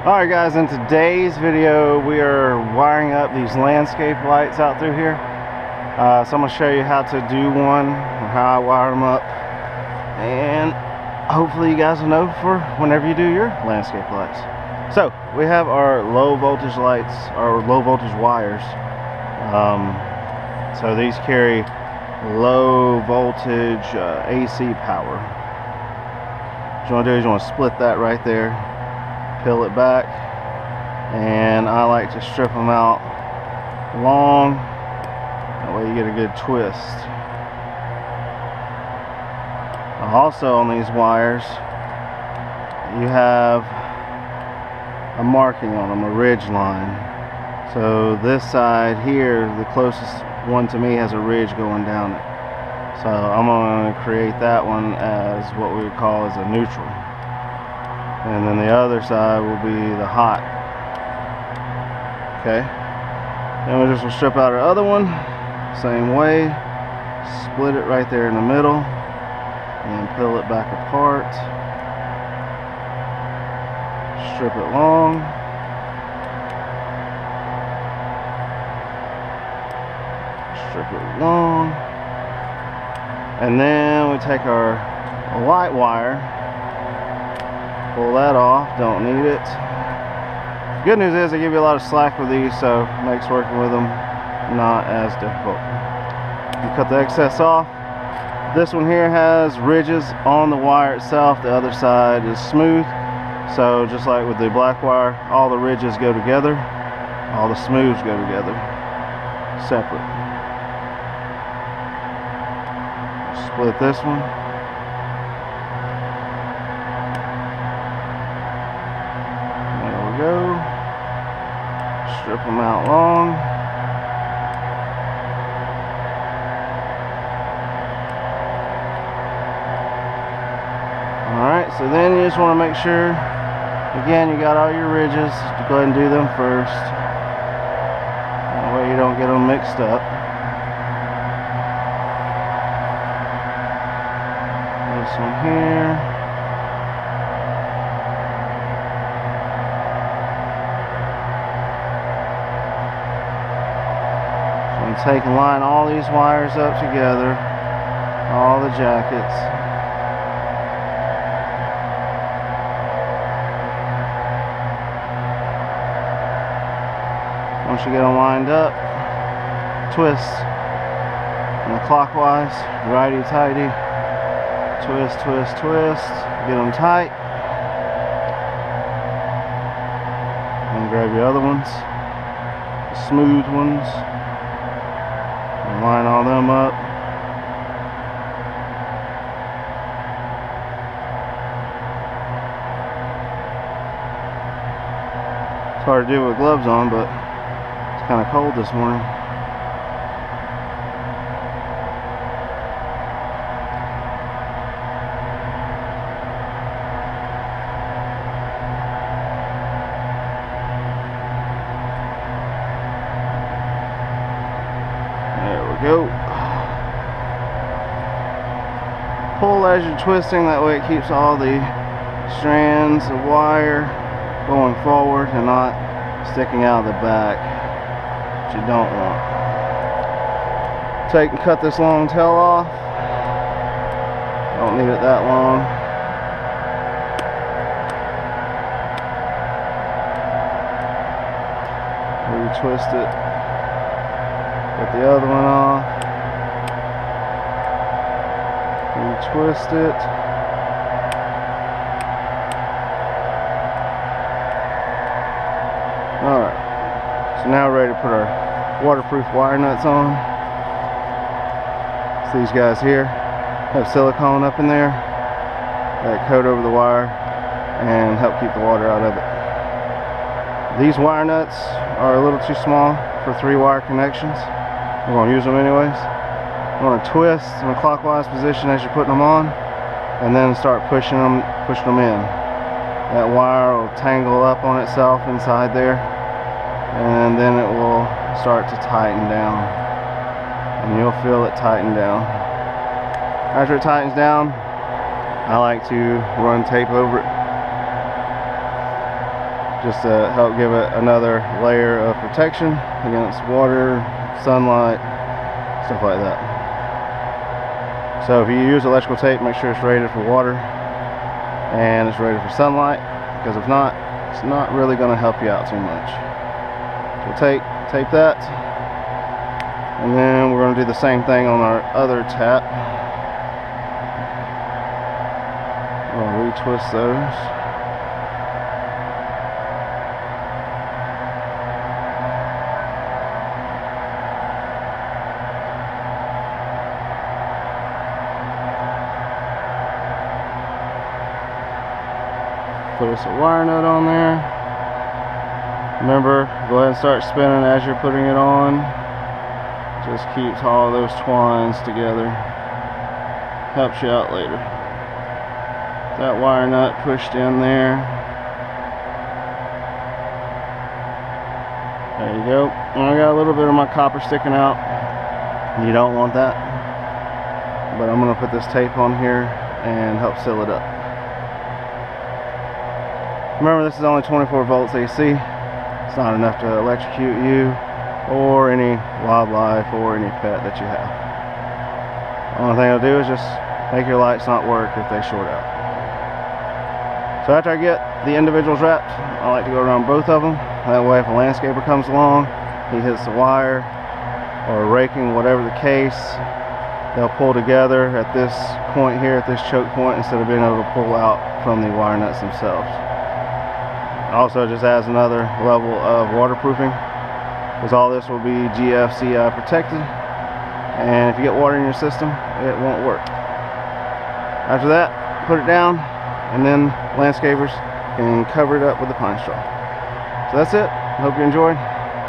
Alright guys, in today's video we are wiring up these landscape lights out through here. So I'm going to show you how to do one, or how I wire them up, and hopefully you guys will know for whenever you do your landscape lights. So we have our low voltage lights, our low voltage wires. So these carry low voltage AC power. What you want to do is you want to split that right there, peel it back, and I like to strip them out long, that way you get a good twist. Also on these wires you have a marking on them, a ridge line. So this side here, the closest one to me, has a ridge going down it. So I'm going to create that one as what we would call as a neutral. And then the other side will be the hot. Okay. Then we're just going to strip out our other one. Same way. Split it right there in the middle. And peel it back apart. Strip it long. Strip it long. And then we take our light wire, pull that off, don't need it. Good news is they give you a lot of slack with these, so it makes working with them not as difficult. You cut the excess off. This one here has ridges on the wire itself, the other side is smooth. So just like with the black wire, all the ridges go together, all the smooths go together, separate. Split this one. There we go. Strip them out long. Alright, so then you just want to make sure, again, you got all your ridges. Go ahead and do them first. That way you don't get them mixed up. This one here. So I'm take and line all these wires up together, all the jackets. Once you get them lined up, twist in the clockwise, righty-tighty. Twist, twist, twist. Get them tight. And grab your other ones, the smooth ones, and line all them up. It's hard to do with gloves on, but it's kind of cold this morning. Go. Pull as you're twisting, that way it keeps all the strands of wire going forward and not sticking out of the back, which you don't want. Take and cut this long tail off. Don't need it that long. Retwist it. Get the other one off. Retwist it. Alright. So now we're ready to put our waterproof wire nuts on. So these guys here have silicone up in there that coat over the wire and help keep the water out of it. These wire nuts are a little too small for 3-wire connections. We're going to use them anyways. You want to twist in a clockwise position as you're putting them on, and then start pushing them in. That wire will tangle up on itself inside there, and then it will start to tighten down, and you'll feel it tighten down. After it tightens down, I like to run tape over it. just to help give it another layer of protection against water, sunlight, stuff like that. So if you use electrical tape, make sure it's rated for water and it's rated for sunlight, because if not, it's not really going to help you out too much. So tape that, and then we're going to do the same thing on our other tap. We'll retwist those. Put us a wire nut on there. Remember, go ahead and start spinning as you're putting it on. Just keeps all those twines together. Helps you out later. That wire nut pushed in there. There you go. And I got a little bit of my copper sticking out. You don't want that. But I'm going to put this tape on here and help seal it up. Remember, this is only 24 volts AC. It's not enough to electrocute you or any wildlife or any pet that you have. The only thing it'll do is just make your lights not work if they short out. So after I get the individuals wrapped, I like to go around both of them. That way if a landscaper comes along, he hits the wire or raking, whatever the case, they'll pull together at this point here, at this choke point, instead of being able to pull out from the wire nuts themselves. Also just adds another level of waterproofing, because all this will be GFCI protected, and if you get water in your system, it won't work. After that, put it down, and then landscapers can cover it up with the pine straw. So that's it. Hope you enjoyed.